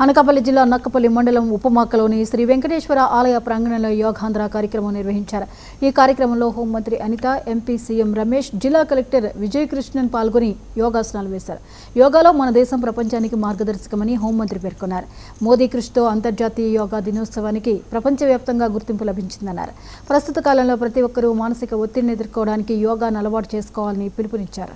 అనకాపల్లి జిల్లా నక్కపల్లి మండలం ఉపమాకలోని శ్రీ వెంకటేశ్వర ఆలయ ప్రాంగణంలో యోగాంధ్ర కార్యక్రమం నిర్వహించారు. ఈ కార్యక్రమంలో హోంమంత్రి అనిత, ఎంపీ సీఎం రమేష్, జిల్లా కలెక్టర్ విజయకృష్ణన్ పాల్గొని యోగాసనాలు వేశారు. యోగాలో మన దేశం ప్రపంచానికి మార్గదర్శకమని హోంమంత్రి పేర్కొన్నారు. మోదీ కృషితో అంతర్జాతీయ యోగా దినోత్సవానికి ప్రపంచవ్యాప్తంగా గుర్తింపు లభించిందన్నారు. ప్రస్తుత కాలంలో ప్రతి ఒక్కరూ మానసిక ఒత్తిడిని ఎదుర్కోవడానికి యోగాను అలవాటు చేసుకోవాలని పిలుపునిచ్చారు.